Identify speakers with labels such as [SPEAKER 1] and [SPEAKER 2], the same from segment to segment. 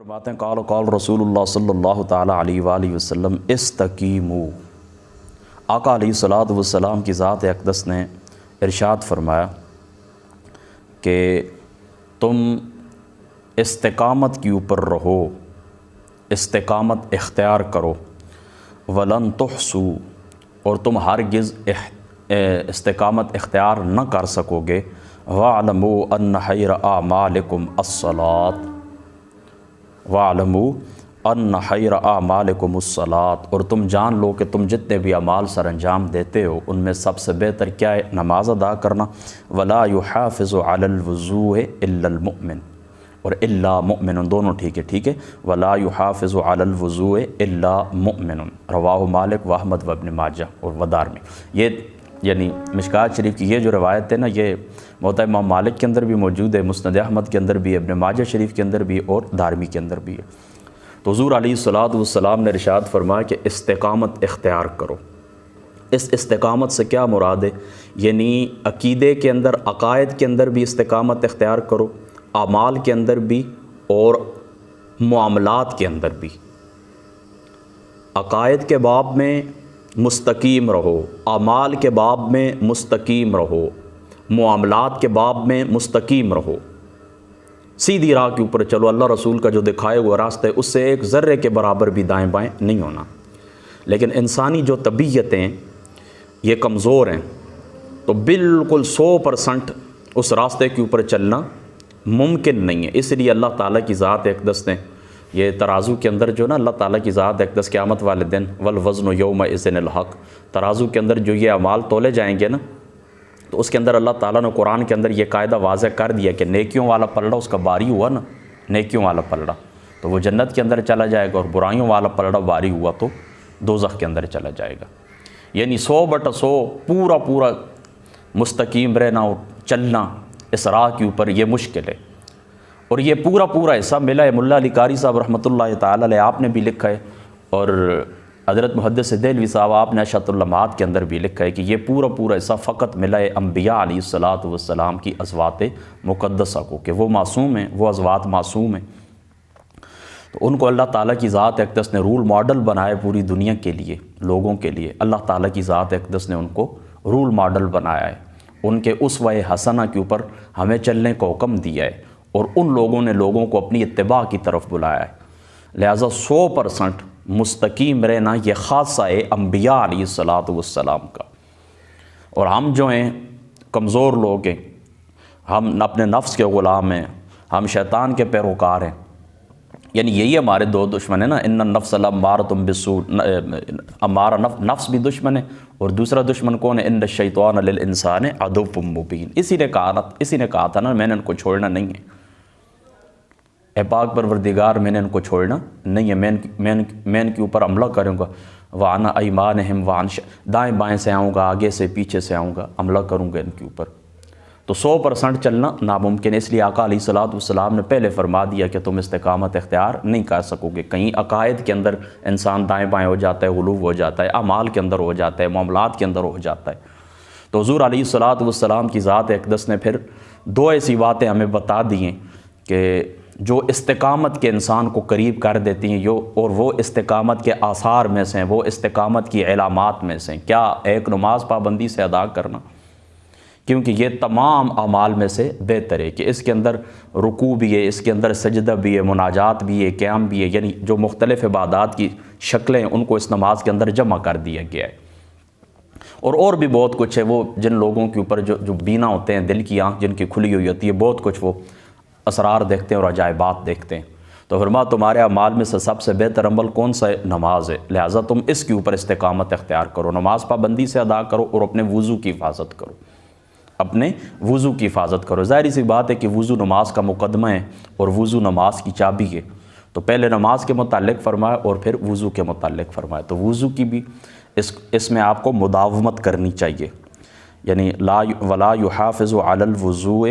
[SPEAKER 1] فرماتے ہیں قال رسول اللہ صلی اللہ تعالیٰ علیہ وآلہ وسلم استقیموا۔ آقا علیہ الصلوۃ والسلام کی ذات اقدس نے ارشاد فرمایا کہ تم استقامت کے اوپر رہو، استقامت اختیار کرو، ولن تحصوا، اور تم ہرگز استقامت اختیار نہ کر سکو گے، وَاعْلَمُوا أَنَّ خَيْرَ أَعْمَالِكُمْ الصَّلَاةُ، وَاعْلَمُوا أَنَّ خَيْرَ أَعْمَالِكُمُ الصَّلَاةُ، اور تم جان لو کہ تم جتنے بھی اعمال سر انجام دیتے ہو ان میں سب سے بہتر کیا ہے؟ نماز ادا کرنا۔ وَلَا يُحَافِظُ عَلَى الْوُضُوءِ إِلَّا الْمُؤْمِنُ، اور الا مؤمن دونوں ٹھیک ہے۔ وَلَا يُحَافِظُ عَلَى الْوُضُوءِ إِلَّا مُؤْمِنٌ، رواہ مالک و احمد و ابن ماجہ اور ودارمی۔ یہ یعنی مشکوٰۃ شریف کی یہ جو روایت ہے نا، یہ موطا امام مالک کے اندر بھی موجود ہے، مسند احمد کے اندر بھی، ابن ماجہ شریف کے اندر بھی اور دارمی کے اندر بھی ہے۔ تو حضور علیہ الصلوۃ والسلام نے ارشاد فرمایا کہ استقامت اختیار کرو۔ اس استقامت سے کیا مراد ہے؟ یعنی عقیدے کے اندر، عقائد کے اندر بھی استقامت اختیار کرو، اعمال کے اندر بھی اور معاملات کے اندر بھی۔ عقائد کے باب میں مستقیم رہو، اعمال کے باب میں مستقیم رہو، معاملات کے باب میں مستقیم رہو، سیدھی راہ کے اوپر چلو، اللہ رسول کا جو دکھائے ہوا راستہ ہے اس سے ایک ذرے کے برابر بھی دائیں بائیں نہیں ہونا۔ لیکن انسانی جو طبیعتیں یہ کمزور ہیں، تو بالکل 100% اس راستے کے اوپر چلنا ممکن نہیں ہے۔ اس لیے اللہ تعالیٰ کی ذات اقدس نے یہ ترازو کے اندر جو نا، اللہ تعالیٰ کی ذات اقدس قیامت والے دن والوزن یومئذ الحق، ترازو کے اندر جو یہ اعمال تولے جائیں گے نا، تو اس کے اندر اللہ تعالیٰ نے قرآن کے اندر یہ قاعدہ واضح کر دیا کہ نیکیوں والا پلڑا اس کا باری ہوا نا، نیکیوں والا پلڑا تو وہ جنت کے اندر چلا جائے گا، اور برائیوں والا پلڑا باری ہوا تو دوزخ کے اندر چلا جائے گا۔ یعنی 100/100 پورا مستقیم رہنا اور چلنا اس راہ کے اوپر یہ مشکل ہے۔ اور یہ پورا حصہ ملا ہے ملا علی قاری صاحب رحمۃ اللہ تعالیٰ علیہ، آپ نے بھی لکھا ہے، اور حضرت محدث دہلوی صاحب آپ نے اشاعۃ اللمعات کے اندر بھی لکھا ہے کہ یہ پورا حصہ فقط ملا ہے انبیاء علیہ الصلوۃ والسلام کی ازوات مقدسہ کو، کہ وہ معصوم ہیں، وہ ازوات معصوم ہیں، تو ان کو اللہ تعالیٰ کی ذات اقدس نے رول ماڈل بنایا پوری دنیا کے لیے، لوگوں کے لیے۔ اللہ تعالیٰ کی ذات اقدس نے ان کو رول ماڈل بنایا ہے، ان کے اسوہ حسنہ کے اوپر ہمیں چلنے کا حکم دیا ہے، اور ان لوگوں نے لوگوں کو اپنی اتباع کی طرف بلایا ہے۔ لہٰذا 100% مستقیم رہنا یہ خاصہ ہے انبیاء علیہ الصلوۃ والسلام کا۔ اور ہم جو ہیں کمزور لوگ ہیں، ہم اپنے نفس کے غلام ہیں، ہم شیطان کے پیروکار ہیں، یعنی یہی ہمارے دو دشمن ہیں نا، ان النفس لامارۃ بالسوء، ہمارا نفس بھی دشمن ہے، اور دوسرا دشمن کون ہے؟ ان الشیطان للانسان عدو مبین۔ اسی نے کہا تھا نا، میں نے ان کو چھوڑنا نہیں ہے، اے پاک پروردگار میں نے ان کو چھوڑنا نہیں ہے، میں ان کے اوپر حملہ کروں گا، وعن ایمانہم، دائیں بائیں سے آؤں گا، آگے سے پیچھے سے آؤں گا، حملہ کروں گا ان کے اوپر۔ تو 100% چلنا ناممکن ہے، اس لیے آقا علیہ الصلوۃ والسلام نے پہلے فرما دیا کہ تم استقامت اختیار نہیں کر سکو گے۔ کہیں عقائد کے اندر انسان دائیں بائیں ہو جاتا ہے، غلو ہو جاتا ہے، اعمال کے اندر ہو جاتا ہے، معاملات کے اندر ہو جاتا ہے۔ تو حضور علیہ الصلوۃ والسلام کی ذات اقدس نے پھر 2 ایسی باتیں ہمیں بتا دی ہیں کہ جو استقامت کے انسان کو قریب کر دیتی ہیں، اور وہ استقامت کے آثار میں سے ہیں، وہ استقامت کی علامات میں سے ہیں۔ کیا؟ ایک نماز پابندی سے ادا کرنا، کیونکہ یہ تمام اعمال میں سے بہتر ہے کہ اس کے اندر رکوع بھی ہے، اس کے اندر سجدہ بھی ہے، مناجات بھی ہے، قیام بھی ہے، یعنی جو مختلف عبادات کی شکلیں ہیں ان کو اس نماز کے اندر جمع کر دیا گیا ہے۔ اور بھی بہت کچھ ہے، وہ جن لوگوں کے اوپر جو بینا ہوتے ہیں، دل کی آنکھ جن کی کھلی ہوئی ہوتی ہے، بہت کچھ وہ اسرار دیکھتے ہیں اور عجائبات دیکھتے ہیں۔ تو فرمایا تمہارے اعمال میں سے سب سے بہتر عمل کون سا ہے؟ نماز ہے، لہٰذا تم اس کے اوپر استقامت اختیار کرو، نماز پابندی سے ادا کرو، اور اپنے وضو کی حفاظت کرو، اپنے وضو کی حفاظت کرو۔ ظاہری سی بات ہے کہ وضو نماز کا مقدمہ ہے، اور وضو نماز کی چابی ہے، تو پہلے نماز کے متعلق فرمایا اور پھر وضو کے متعلق فرمایا۔ تو وضو کی بھی اس میں آپ کو مداومت کرنی چاہیے، یعنی ولا يحافظ علی الوضوء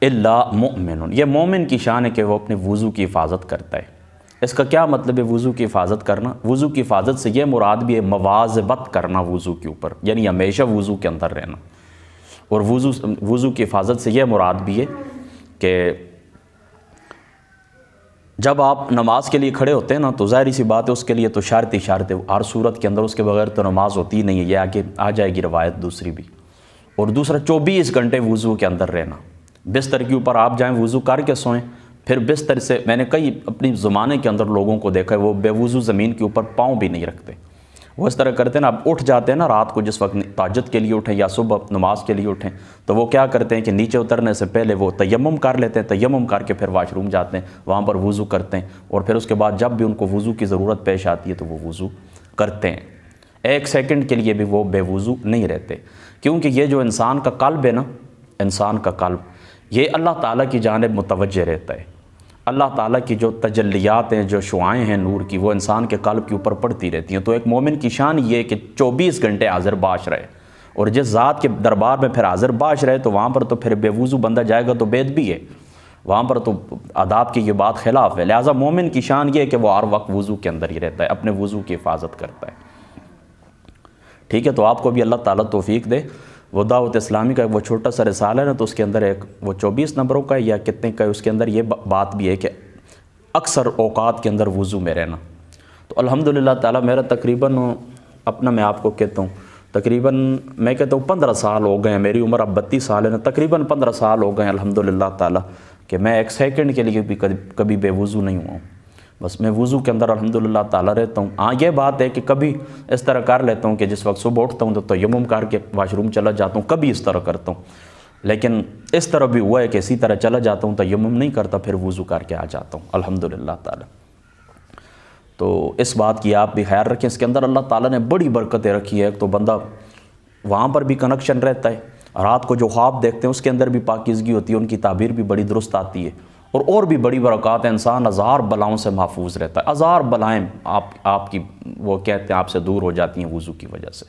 [SPEAKER 1] الا مؤمن، یہ مومن کی شان ہے کہ وہ اپنے وضو کی حفاظت کرتا ہے۔ اس کا کیا مطلب ہے وضو کی حفاظت کرنا؟ وضو کی حفاظت سے یہ مراد بھی ہے مواظبت کرنا وضو کے اوپر، یعنی ہمیشہ وضو کے اندر رہنا، اور وضو کی حفاظت سے یہ مراد بھی ہے کہ جب آپ نماز کے لیے کھڑے ہوتے ہیں نا تو ظاہری سی بات ہے اس کے لیے تو شرط ہر صورت کے اندر اس کے بغیر تو نماز ہوتی ہی نہیں ہے، یہ آگے آ جائے گی روایت دوسری بھی۔ اور دوسرا 24 گھنٹے وضو کے اندر رہنا، بستر کے اوپر آپ جائیں وضو کر کے سوئیں، پھر بستر سے میں نے کئی اپنی زمانے کے اندر لوگوں کو دیکھا ہے وہ بے وضو زمین کے اوپر پاؤں بھی نہیں رکھتے، وہ اس طرح کرتے ہیں نا، اب اٹھ جاتے ہیں نا رات کو جس وقت تہجد کے لیے اٹھیں یا صبح نماز کے لیے اٹھیں تو وہ کیا کرتے ہیں کہ نیچے اترنے سے پہلے وہ تیمم کر لیتے ہیں، تیمم کر کے پھر واش روم جاتے ہیں، وہاں پر وضو کرتے ہیں، اور پھر اس کے بعد جب بھی ان کو وضو کی ضرورت پیش آتی ہے تو وہ وضو کرتے ہیں۔ ایک سیکنڈ کے لیے بھی وہ بے وضو نہیں رہتے، کیونکہ یہ جو انسان کا قلب ہے نا، انسان کا قلب یہ اللہ تعالیٰ کی جانب متوجہ رہتا ہے، اللہ تعالیٰ کی جو تجلیات ہیں، جو شعائیں ہیں نور کی، وہ انسان کے قلب کے اوپر پڑتی رہتی ہیں۔ تو ایک مومن کی شان یہ ہے کہ 24 گھنٹے حاضر باش رہے، اور جس ذات کے دربار میں پھر حاضر باش رہے تو وہاں پر تو پھر بے وضو بندہ جائے گا تو بے ادبی ہے، وہاں پر تو آداب کی یہ بات خلاف ہے۔ لہٰذا مومن کی شان یہ ہے کہ وہ ہر وقت وضو کے اندر ہی رہتا ہے، اپنے وضو کی حفاظت کرتا ہے۔ ٹھیک ہے، تو آپ کو بھی اللہ تعالیٰ توفیق دے۔ وہ دعوت اسلامی کا وہ چھوٹا سا رسالہ ہے نا، تو اس کے اندر ایک وہ 24 نمبروں کا یا کتنے کا ہے، اس کے اندر یہ بات بھی ہے کہ اکثر اوقات کے اندر وضو میں رہنا۔ تو الحمدللہ تعالیٰ میرا تقریباً اپنا میں آپ کو کہتا ہوں تقریباً میں کہتا ہوں 15 سال ہو گئے ہیں، میری عمر اب 32 سال ہے نا، تقریباً 15 سال ہو گئے ہیں الحمدللہ تعالیٰ کہ میں ایک سیکنڈ کے لیے بھی کبھی بے وضو نہیں ہوا ہوں، بس میں وضو کے اندر الحمدللہ تعالیٰ رہتا ہوں۔ ہاں یہ بات ہے کہ کبھی اس طرح کر لیتا ہوں کہ جس وقت صبح اٹھتا ہوں تو تیمم کر کے واش روم چلا جاتا ہوں، کبھی اس طرح کرتا ہوں، لیکن اس طرح بھی ہوا ہے کہ اسی طرح چلا جاتا ہوں، تیمم نہیں کرتا، پھر وضو کر کے آ جاتا ہوں الحمدللہ تعالیٰ۔ تو اس بات کی آپ بھی خیال رکھیں، اس کے اندر اللہ تعالیٰ نے بڑی برکتیں رکھی ہے۔ ایک تو بندہ وہاں پر بھی کنیکشن رہتا ہے، رات کو جو خواب دیکھتے ہیں اس کے اندر بھی پاکیزگی ہوتی ہے، ان کی تعبیر بھی بڑی درست آتی ہے، اور بھی بڑی برکات ہے، انسان ہزار بلاؤں سے محفوظ رہتا ہے، ہزار بلائیں آپ کی وہ کہتے ہیں آپ سے دور ہو جاتی ہیں وضو کی وجہ سے۔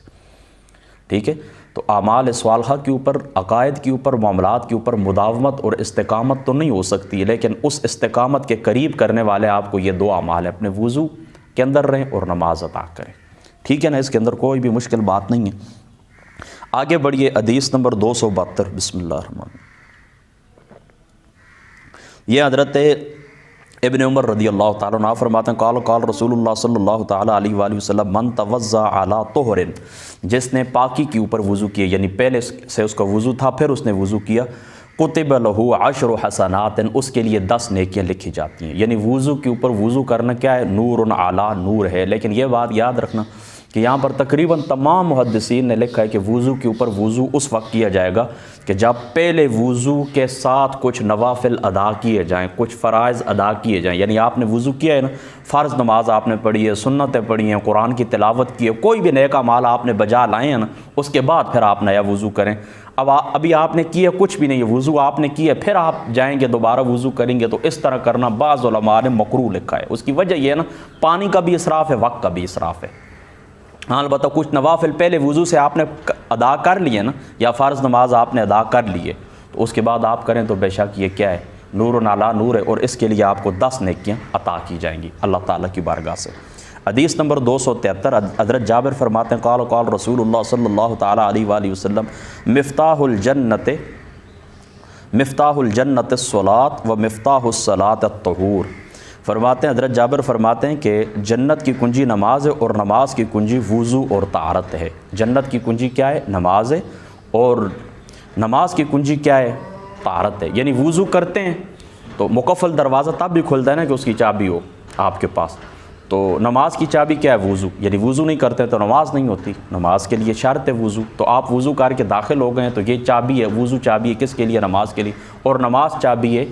[SPEAKER 1] ٹھیک ہے، تو اعمال صالحہ کے اوپر، عقائد کے اوپر، معاملات کے اوپر مداومت اور استقامت تو نہیں ہو سکتی، لیکن اس استقامت کے قریب کرنے والے آپ کو یہ دو اعمال ہیں، اپنے وضو کے اندر رہیں اور نماز ادا کریں۔ ٹھیک ہے نا، اس کے اندر کوئی بھی مشکل بات نہیں ہے۔ آگے بڑھیے، حدیث نمبر 272، بسم اللہ الرحمن الرحیم۔ یہ حضرت ابن عمر رضی اللہ تعالیٰ عنہ فرماتے ہیں، قال رسول اللہ صلی اللہ تعالیٰ علیہ وآلہ وسلم، من توضأ علی طہر، جس نے پاکی کے اوپر وضو کیا، یعنی پہلے سے اس کا وضو تھا پھر اس نے وضو کیا، کتب لہ 10 حسنات، اس کے لیے 10 نیکیاں لکھی جاتی ہیں۔ یعنی وضو کے اوپر وضو کرنا کیا ہے؟ نور علی نور ہے۔ لیکن یہ بات یاد رکھنا کہ یہاں پر تقریباً تمام محدثین نے لکھا ہے کہ وضو کے اوپر وضو اس وقت کیا جائے گا کہ جب پہلے وضو کے ساتھ کچھ نوافل ادا کیے جائیں، کچھ فرائض ادا کیے جائیں۔ یعنی آپ نے وضو کیا ہے نا، فرض نماز آپ نے پڑھی ہے، سنتیں پڑھی ہیں، قرآن کی تلاوت کی ہے، کوئی بھی نیک اعمال آپ نے بجا لائے ہیں نا، اس کے بعد پھر آپ نیا وضو کریں۔ ابھی آپ نے کیا کچھ بھی نہیں ہے، وضو آپ نے کیا، پھر آپ جائیں گے دوبارہ وضو کریں گے، تو اس طرح کرنا بعض علماء نے مکروہ لکھا ہے۔ اس کی وجہ یہ ہے نا، پانی کا بھی اسراف ہے، وقت کا بھی اسراف ہے۔ ہاں البتہ کچھ نوافل پہلے وضو سے آپ نے ادا کر لیے نا، یا فرض نماز آپ نے ادا کر لیے، تو اس کے بعد آپ کریں تو بے شک یہ کیا ہے؟ نور علی نور ہے، اور اس کے لیے آپ کو 10 نیکیاں عطا کی جائیں گی اللہ تعالیٰ کی بارگاہ سے۔ حدیث نمبر 273، حضرت جابر فرماتے ہیں، قال رسول اللہ صلی اللہ تعالیٰ علیہ وآلہ وسلم، مفتاح الجنت الصلاۃ و مفتاح الصلاۃ الطہور۔ فرماتے ہیں حضرت جابر فرماتے ہیں کہ جنت کی کنجی نماز ہے، اور نماز کی کنجی وضو اور طہارت ہے۔ جنت کی کنجی کیا ہے؟ نماز ہے، اور نماز کی کنجی کیا ہے؟ طہارت ہے۔ یعنی وضو کرتے ہیں تو مکفل دروازہ تب بھی کھلتا ہے نا کہ اس کی چابی ہو آپ کے پاس، تو نماز کی چابی کیا ہے؟ وضو۔ یعنی وضو نہیں کرتے تو نماز نہیں ہوتی، نماز کے لیے شرط ہے وضو، تو آپ وضو کر کے داخل ہو گئے ہیں تو یہ چابی ہے، وضو چابی ہے کس کے لیے؟ نماز کے لیے، اور نماز چابی ہے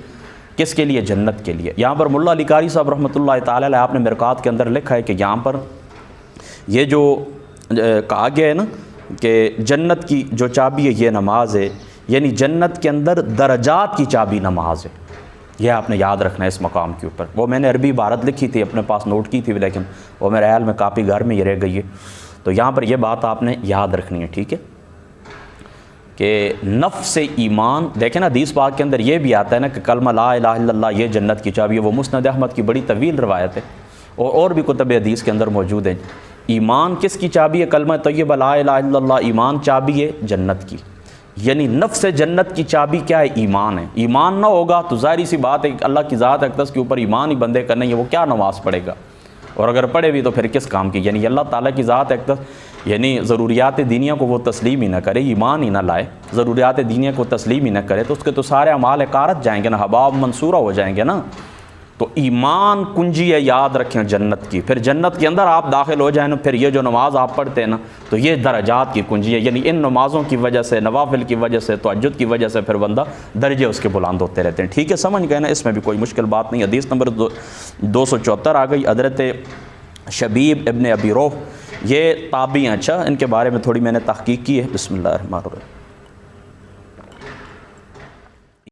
[SPEAKER 1] کس کے لیے؟ جنت کے لیے۔ یہاں پر ملا علی قاری صاحب رحمۃ اللہ تعالیٰ علیہ آپ نے مرقات کے اندر لکھا ہے کہ یہاں پر یہ جو کہا گیا ہے نا کہ جنت کی جو چابی ہے یہ نماز ہے، یعنی جنت کے اندر درجات کی چابی نماز ہے۔ یہ آپ نے یاد رکھنا ہے اس مقام کے اوپر۔ وہ میں نے عربی عبارت لکھی تھی، اپنے پاس نوٹ کی تھی، لیکن وہ میرے خیال میں کاپی گھر میں یہ رہ گئی ہے، تو یہاں پر یہ بات آپ نے یاد رکھنی ہے۔ ٹھیک ہے، کہ نفس ایمان، دیکھیں نا حدیث پاک کے اندر یہ بھی آتا ہے نا کہ کلمہ لا الہ الا اللہ یہ جنت کی چابی ہے، وہ مسند احمد کی بڑی طویل روایت ہے، اور بھی کتب حدیث کے اندر موجود ہیں۔ ایمان کس کی چابی ہے؟ کلمہ طیبہ لا الہ الا اللہ، ایمان چابی ہے جنت کی۔ یعنی نفس جنت کی چابی کیا ہے؟ ایمان ہے۔ ایمان نہ ہوگا تو ظاہری سی بات ہے کہ اللہ کی ذات اقدس کے اوپر ایمان ہی بندے کا نہیں ہے، وہ کیا نماز پڑھے گا، اور اگر پڑھے بھی تو پھر کس کام کی؟ یعنی اللہ تعالیٰ کی ذات اقدس یعنی ضروریات دینیہ کو وہ تسلیم ہی نہ کرے، ایمان ہی نہ لائے، ضروریات دینیہ کو تسلیم ہی نہ کرے، تو اس کے تو سارے اعمال کارت جائیں گے نا، حباب منصورہ ہو جائیں گے نا۔ تو ایمان کنجی ہے، یاد رکھیں جنت کی۔ پھر جنت کے اندر آپ داخل ہو جائیں نا، پھر یہ جو نماز آپ پڑھتے ہیں نا، تو یہ درجات کی کنجی ہے، یعنی ان نمازوں کی وجہ سے، نوافل کی وجہ سے، تہجد کی وجہ سے پھر بندہ درجے اس کے بلند ہوتے رہتے ہیں۔ ٹھیک ہے، سمجھ گئے نا، اس میں بھی کوئی مشکل بات نہیں۔ حدیث نمبر 274 آ گئی، حضرت شبیب ابن ابی روح، یہ تابعی ہیں۔ اچھا، ان کے بارے میں تھوڑی میں نے تحقیق کی ہے۔ بسم اللہ الرحمن الرحیم۔